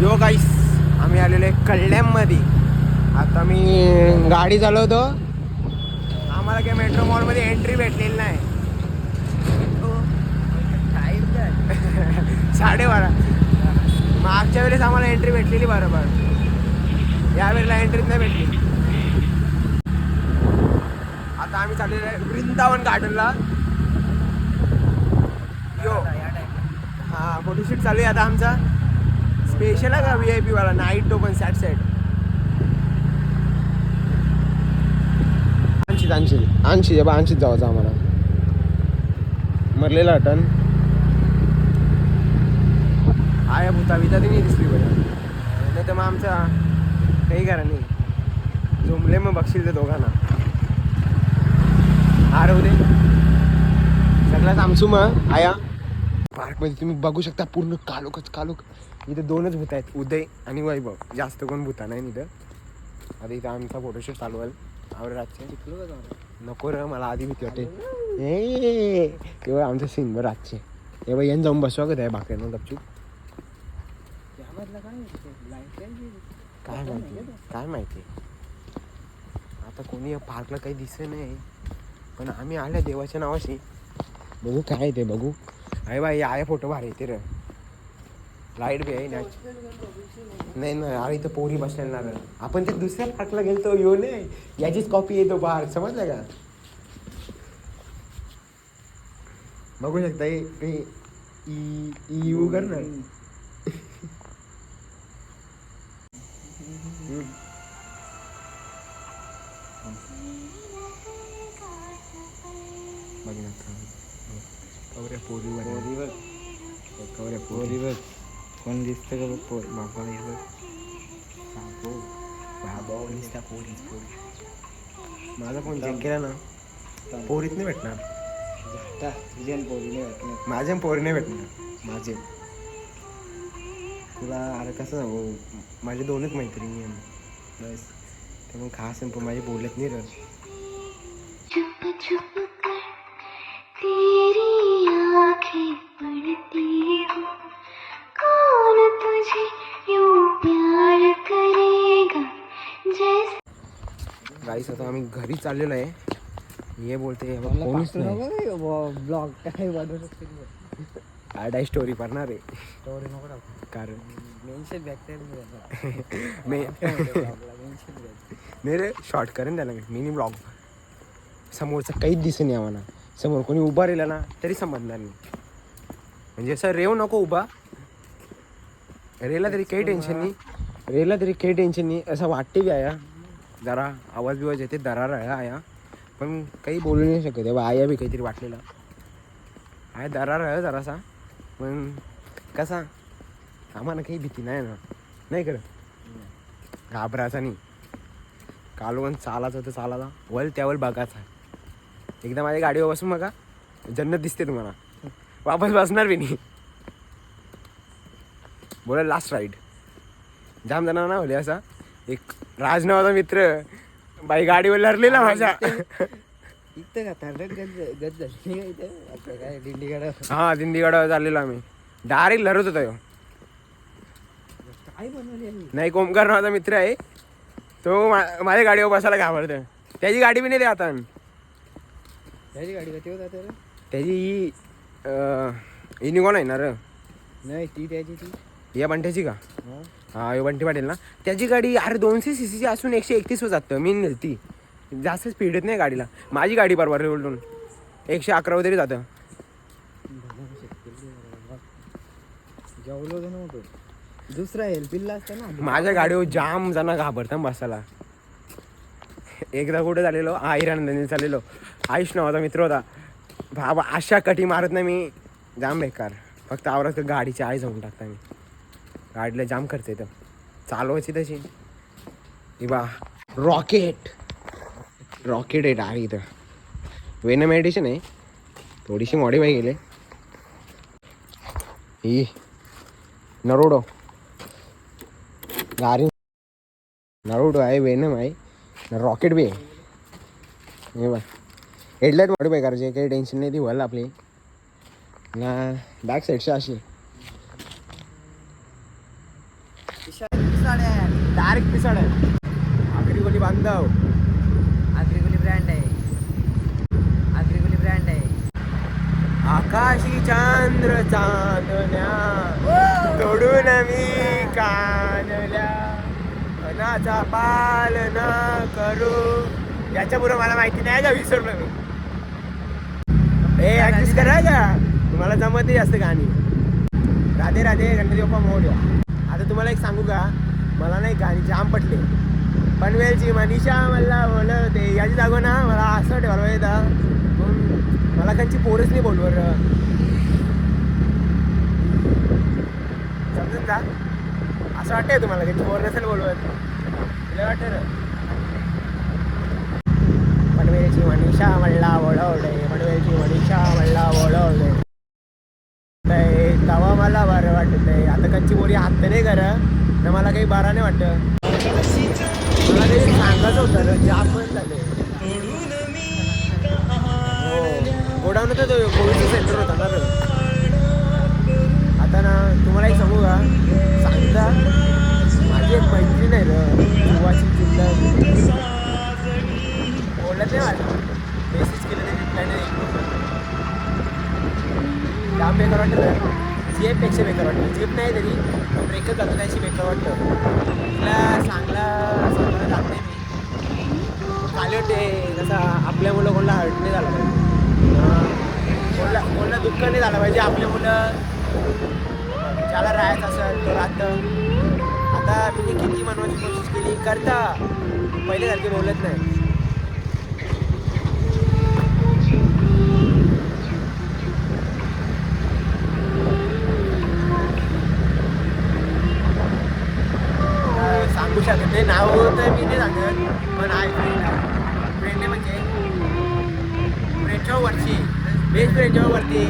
यो गाईस आम्ही आलेलो आहे कल्याणमध्ये. आता मी गाडी चालवतो. आम्हाला काही मेट्रो मॉलमध्ये एंट्री भेटलेली नाही. 12:30. मागच्या वेळेस आम्हाला एंट्री भेटलेली बरोबर, यावेळेला एंट्रीच नाही भेटली. आता आम्ही चाललेलो आहे वृंदावन गार्डनला. यो हां फोटोशूट चालू आहे आता आमचा. स्पेशल आहे का VIP वाला नाईट टोकन सॅट साईड. आणशीत जायचं आम्हाला मरलेला टन आया भूता विता ती नाही दिसली बरं. नाही तर मग आमचा काही करा नाही. झोंबले मग बघशील ते दोघांना आरव दे सगळ्यात आमचू मग आया. पार्कमध्ये तुम्ही बघू शकता पूर्ण कालोखच कालोख. इथं 2च भूत आहेत, उदय आणि वैभव. जास्त कोण भूता नाही इथं. आता इथं आमचा फोटोशूट चालू आहे. आवडे रातचे नको र मला आधी भीती वाटते. तेव्हा आमचं सीन बरं रातचे. तेव्हा येऊन जाऊन बसवा का त्या भाकऱ्यांना गपचूप. काय माहिती आता कोणी पार्कला काही दिसत नाही. पण आम्ही आल्या देवाच्या नावाशी. बघू काय ते बघू. अरे बाई आहे फोटो भारी येते र. लाईट बी आहे ना. नाही अरे इथं पोरी बसलेला ना. आपण ते दुसऱ्या पार्कला गेलतो यो नाही याचीच कॉपी येतो पार्क समजलं का. बघू शकता यू कर ना. बघ ना कवऱ्या पोरीवर कोण दिसतं का बघ. बाबा दिसता पोरी. माझा फोन चेक केला ना पोरीच नाही भेटणार. माझ्या पोरी नाही भेटणार माझे. तुला अरे कसं सांगू माझे 2च मैत्रिणी आहे बस. ते मग खास पण माझे बोलत नाही र. गाईस आता आम्ही घरी चाललेलो आहे. हे बोलते कोणीच नाही. ब्लॉग काय बनवू शकते आडाई स्टोरी करणार आहे. स्टोरी नको टाकू कारण मेन्शन नाही रे शॉर्ट करेन त्याला मिनी ब्लॉग. समोरचं काहीच दिसेल नाही आम्हाला. समोर कोणी उभा राहिला ना तरी समजणार नाही. म्हणजे असं रेव नको उभा. रेला तरी काही टेन्शन नाही. असं वाटते बी आया जरा आवाज बिवाज येते दरार आहे आया. पण काही बोलू नाही शकत तेव्हा आया बी काहीतरी वाटलेला आहे. दरार आहे जरासा. पण कसा आम्हाला काही भीती नाही ना. नाही करत घाबरायचा नाही. कालवण चालायचं तर चालायचा वल त्यावर बघायचा. एकदा माझ्या गाडीवर बसून बघा जन्नत दिसते तुम्हाला. वापस बसणार बी नाही. बोला लास्ट राईड जाम जणांना ना होले. असा एक राज नावाचा मित्र बाई गाडीवर लरलेला माझ्या. इथं का गज झाली काय दिंडीगड. हा दिंडीगडावर चाललेलो आम्ही. डायरेक्ट लढत होता. काय बनवली नाही ओमकार नावाचा मित्र आहे तो माझ्या गाडीवर बसायला घाबरतं. त्याची गाडी बी नाही रे आता. त्याची गाडी का तेव्हा जाते त्याची इनिगॉन आहे ना र. नाही ती त्याची ती या बंट्याची का. हा यो बंटी पाटील ना. त्याची गाडी अरे 200 cc असून 131 वर जातं. मी नेलती जास्त स्पीड येत नाही गाडीला. माझी गाडी बरोबर रे उलटून 111 तरी जातं. जेवलो नव्हतो दुसरा हेल्पिल्ला असता ना. माझ्या गाडीवर जाम जण घाबरतं बसायला. एकदा कुठे झालेलो आईरानंदाने चाललेलो. आयुष नावाचा मित्र होता. बाबा अशा कटी मारत नाही मी जाम बेकार. फक्त आवरत गाडीची आई जाऊन टाकता मी. गाडीला जाम खर्च येतं चालवायची तशी. बा रॉकेट आहे डायरेक्ट इथं. वेनम एडिशन आहे थोडीशी मॉडिफाय केली. ही नरोडो गाडी नरोडो आहे. वेनम आहे रॉकेट बी आहे. हे बा हेडलाईट मॉडिफाय करायची काही टेन्शन नाही. ती व्हाल आपली ना बॅक साईडची अशी पिसाड आहे. डायरेक्ट पिसाड आहे. आगरी गोली बांधव. आग्रिकोली ब्रँड आहे. आग्रिकोली ब्रँड आहे. आकाशी चांद्र चांदण्या तोडून मी कानल्या अनाचा पालना करू. याच्या पुढे मला माहिती नाही का, विसरलो मी. ए ऍडजस्ट करा का, तुम्हाला जमत नाही जास्त गाणी. राधे राधे गणपती बाप्पा मोरया. आता तुम्हाला एक सांगू का, मला नाही गाणी जाम पटले. पनवेलची मनीषा मला बोलवते याची जागो ना, मला असं ठेवायला येतं. मला त्यांची पोरच नाही बोलवर. समजून जा. असं वाटतंय तुम्हाला त्यांची पोर नसेल बोलवत, तुला वाटतं. पनवेलची मनीषा मला बोलवले, पनवेलची मनीषा मला बोलवले. तेव्हा मला बरं वाटतंय. आता कंची बोरी हात नाही करा तर मला काही बरं नाही वाटत. मला काही सांगायचं होतं रे, जाम पण झाले. गोडाऊन होतं तो कोविडचं सेंटर होता ना रे. आता ना तुम्हाला एक सांगू का, सांगता माझी एक मैत्रीण आहे रे, जीवाची जिल्हा बोलत नाही माझं. मेसेज केलं नाही, रिप्लाय नाही. जाम बेकार वाटतं. जीएफपेक्षा बेकार वाटतं. जीएफ नाही तरी ब्रेकच जातं त्याशी बेकार वाटतं. तिला सांगला जात नाही मी. चालू होते कसं आपल्या मुलं कोणाला हर्ट नाही झालं पाहिजे, कोणाला दुःख नाही झालं पाहिजे. आपले मुलं ज्याला राहायचं असेल तो राहतं. आता मी किती म्हणवायची कोशिश केली करता, पहिल्यासारखे बोलत नाही. सांगू शकत नाही नाव तर मी नाही सांगत, पण आहे फ्रेंड आहे म्हणजे फ्रेंडच्या वरची बेस्ट फ्रेंडच्या वरती